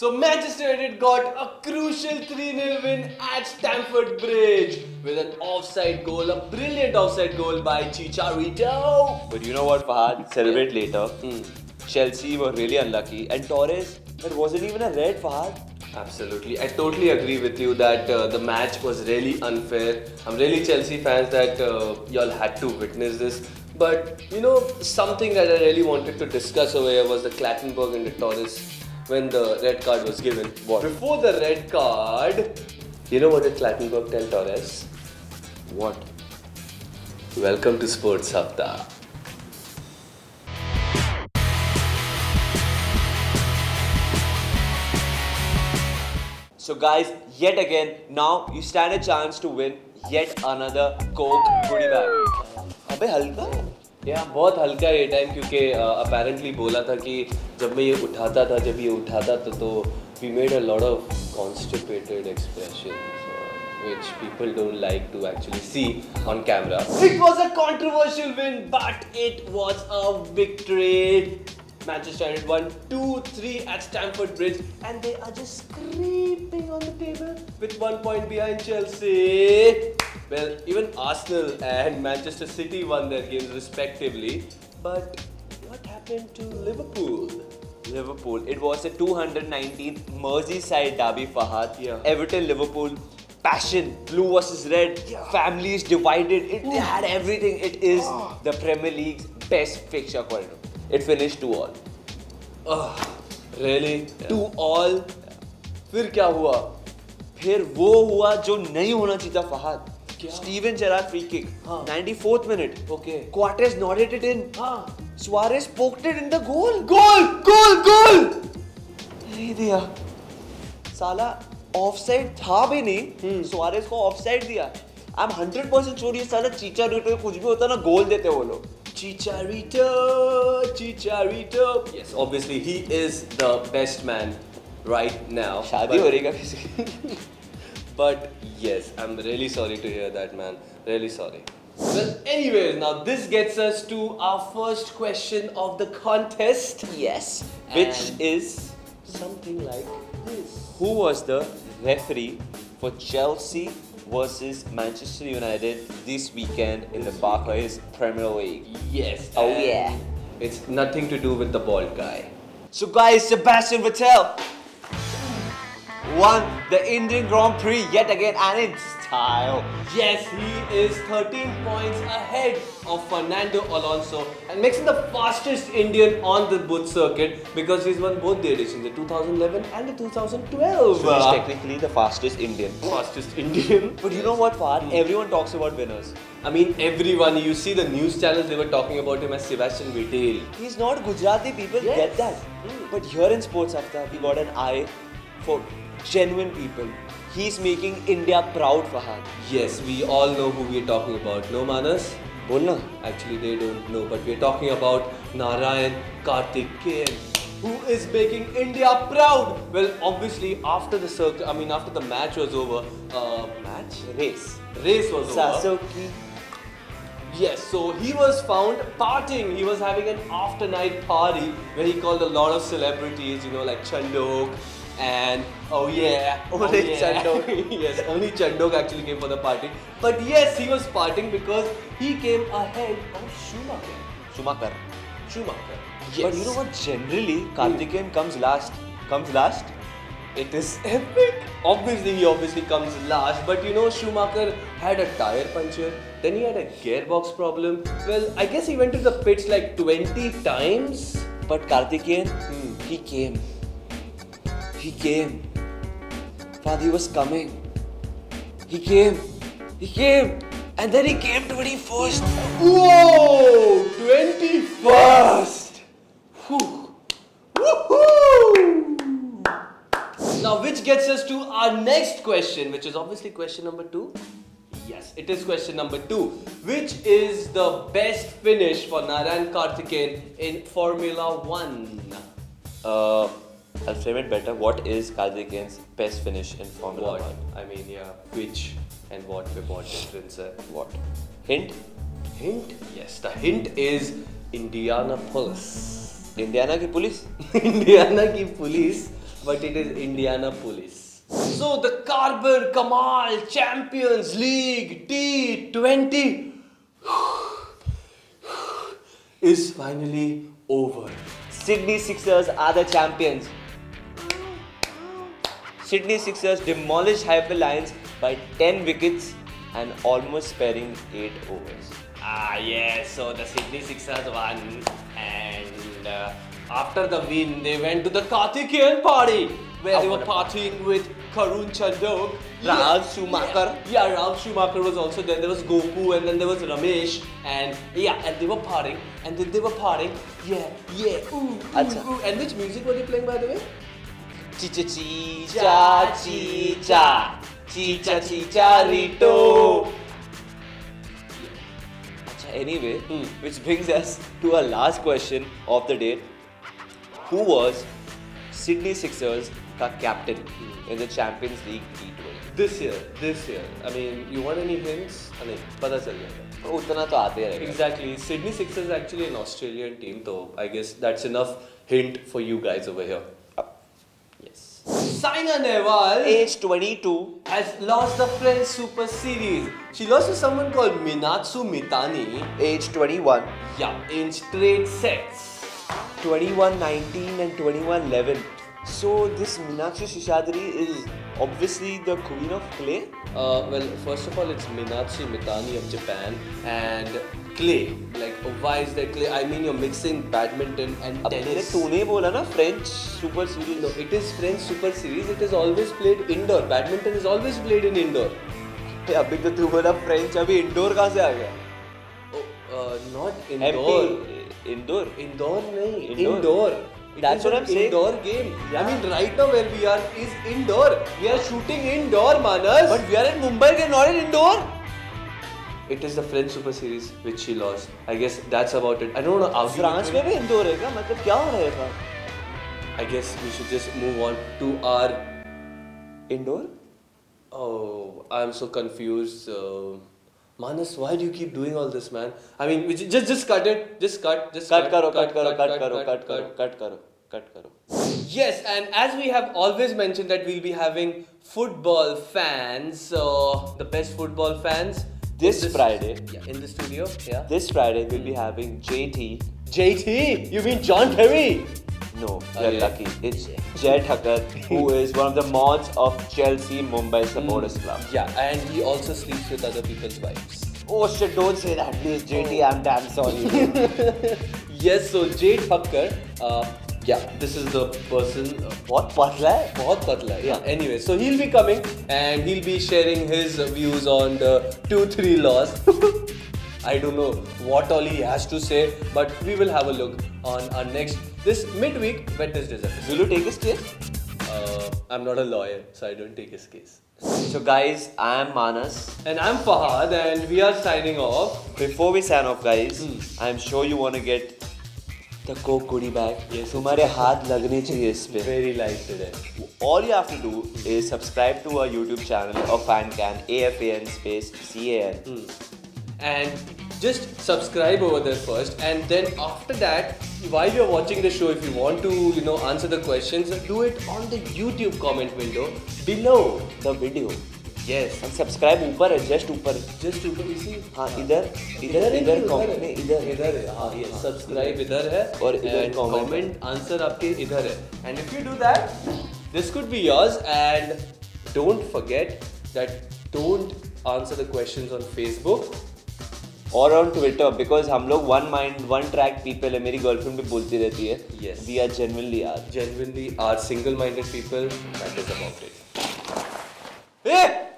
So Manchester United got a crucial 3-0 win at Stamford Bridge with an offside goal, a brilliant offside goal by Chicharito. But you know what, Fahad? Celebrate later. Chelsea were really unlucky, and Torres, that wasn't even a red, Fahad. Absolutely, I totally agree with you that the match was really unfair. I'm really Chelsea fans that y'all had to witness this. But you know, something that I really wanted to discuss over here was the Clattenburg and the Torres when the red card was given. What? Before the red card, you know what did Clattenburg tell Torres? What? Welcome to Sports Hafta. So guys, yet again, now you stand a chance to win yet another Coke goodie bag. अबे हल्का? या बहुत हल्का है ये time क्योंकि apparently बोला था कि जब मैं ये उठाता था तो we made a lot of constipated expressions which people don't like to actually see on camera. It was a controversial win, but it was a victory. Manchester United won 2-3 at Stamford Bridge and they are just scraping on the table with 1 point behind Chelsea. Well, even Arsenal and Manchester City won their games respectively. But what happened to Liverpool? Liverpool. It was the 219th Merseyside derby, Fahad. Yeah. Everton, Liverpool. Passion, blue versus red, families divided. It had everything. It is the Premier League's best fixture corridor. It finished 2-2. Really? 2-2? फिर क्या हुआ? फिर वो हुआ जो नहीं होना चाहिए था, Fahad. Steven Gerrard free kick, 94th minute. Okay. Coates nodded it in. Suarez poked it in the goal. Goal! नहीं दिया. साला ऑफसाइड था भी नहीं. सुआरेज को ऑफसाइड दिया. आई एम 100% श्योर ये साला चिचारिटो कुछ भी होता ना गोल देते वो लोग. Chicharito. Yes, obviously he is the best man right now. शादी हो रही है किसी. But yes, I'm really sorry to hear that, man. Really sorry. Well, anyways, now this gets us to our first question of the contest. Yes. Which is something like this. Who was the referee for Chelsea versus Manchester United this weekend in the Barclays Premier League? Yes. Oh yeah. It's nothing to do with the bald guy. So guys, Sebastian Vettel won the Indian Grand Prix yet again and in style. Yes, he is 13 points ahead of Fernando Alonso and makes him the fastest Indian on the boot circuit because he's won both the editions, the 2011 and the 2012. So he's technically the fastest Indian. Fastest Indian. But you know what, Fahad? Everyone talks about winners. I mean, everyone. You see the news channels, they were talking about him as Sebastian Vettel. He's not Gujarati, people get that. But here in Sports Hafta, we got an eye for genuine people. He's making India proud, Fahad. Yes, we all know who we're talking about. No, Manas? Bolna. Actually, they don't know, but we're talking about Narayan Karthikeyan, who is making India proud. Well, obviously, after the match was over, race was over. Sasuke. Yes, so he was found partying. He was having an after night party where he called a lot of celebrities, you know, like Chandok and only Chandok. Yes, only Chandok actually came for the party. But yes, he was partying because he came ahead of Schumacher. Yes. But you know what? Generally, Karthikeyan comes last. It is epic. He comes last. But you know, Schumacher had a tire puncture. Then he had a gearbox problem. Well, I guess he went to the pits like 20 times. But Karthikeyan, he came. Father, he was coming. He came. And then he came 21st. Whoa! 21st! Woohoo! Now, which gets us to our next question, which is obviously question number 2. Yes, it is question number 2. Which is the best finish for Narayan Karthikeyan in Formula 1? I'll frame it better. What is Karthikeyan's best finish in Formula 1? I mean, yeah, which and what difference? What? Hint? Yes, the hint is Indianapolis. Indiana की police? Indiana की police but it is Indianapolis. So the Carbon Kamal Champions League T20 is finally over. Sydney Sixers are the champions. Sydney Sixers demolished Haifa Lions by 10 wickets and almost sparing 8 overs. Yes, so the Sydney Sixers won, and after the win, they went to the Karthikeyan party where they were partying with Karun Chandok, Ralf Schumacher. Yeah, Ralf Schumacher was also there. There was Goku, and then there was Ramesh, and and they were partying, and then they were partying. Ooh. And which music were they playing, by the way? Chicha chicha chicha chicha chicharito. Anyway, which brings us to our last question of the day. Who was Sydney Sixers का captain in the Champions League T20? This year. I mean, you want any hints? I mean, पता चल जाएगा. उतना तो आते रहेगा. Exactly. Sydney Sixers is actually an Australian team, so I guess that's enough hint for you guys over here. Yes. Saina Nehwal, age 22, has lost the French Super Series. She lost to someone called Minaatsu Mitani. age 21. Yeah, in straight sets. 21-19 and 21-11. So this Meenakshi Seshadri is obviously the queen of clay. Well, first of all, it's Minaatsu Mitani of Japan and clay. Like, why is there clay? I mean, you're mixing badminton and tennis. तूने बोला ना French Super Series. No, it is French Super Series. It is always played indoor. Badminton is always played in indoor. अभी तो तू बोला French, अभी indoor कहाँ से आ गया? Oh, not indoor. Indoor. Indoor नहीं. Indoor. That's what I'm saying. Indoor game. Yeah. I mean, right now where we are is indoor. We are shooting indoor, Manas. But we are in Mumbai, we are not in indoor. It is the French Super Series which she lost. I guess that's about it. I don't know. France में भी indoor है क्या? मतलब क्या हो रहा है? I guess we should just move on to our indoor. Oh, I'm so confused. Manas, why do you keep doing all this, man? I mean, just cut it. Just cut. Cut करो. Yes, and as we have always mentioned that we'll be having football fans, the best football fans. This Friday. Yeah, in the studio. Yeah. This Friday we'll be having JT. JT? You mean John Terry? No, you're lucky. It's Jay Thakkar, who is one of the mods of Chelsea Mumbai Supporters Club. Yeah, and he also sleeps with other people's wives. Oh shit, don't say that please, JT, I'm damn sorry. Yes, so Jay Thakkar, this is the person. बहुत पतला है? बहुत पतला है. Yeah. Anyway, so he'll be coming and he'll be sharing his views on the 2-3 loss. I don't know what all he has to say, but we will have a look on our this midweek Wednesday's episode. Will you take his case? I'm not a lawyer, so I don't take his case. So guys, I am Manas. And I'm Fahad, and we are signing off. Before we sign off guys, I'm sure you want to get the Coke goodie bag. Yes. तुम्हारे हाथ लगने चाहिए इस पे. Very light today. All you have to do is subscribe to our YouTube channel of FanCan, AFAN space CAN. And just subscribe over there first, and then after that, while you're watching the show, if you want to answer the questions, do it on the YouTube comment window below the video. Yes. And subscribe ऊपर है, just ऊपर. Just ऊपर इसी. हाँ इधर comment में इधर है. हाँ ये subscribe इधर है और इधर comment answer आपके इधर है. And if you do that, this could be yours. And don't forget that don't answer the questions on Facebook. और on Twitter, because हम लोग one track people है. मेरी girlfriend भी बोलती रहती है. Yes. We are genuinely are single-minded people. That is about it. Hey!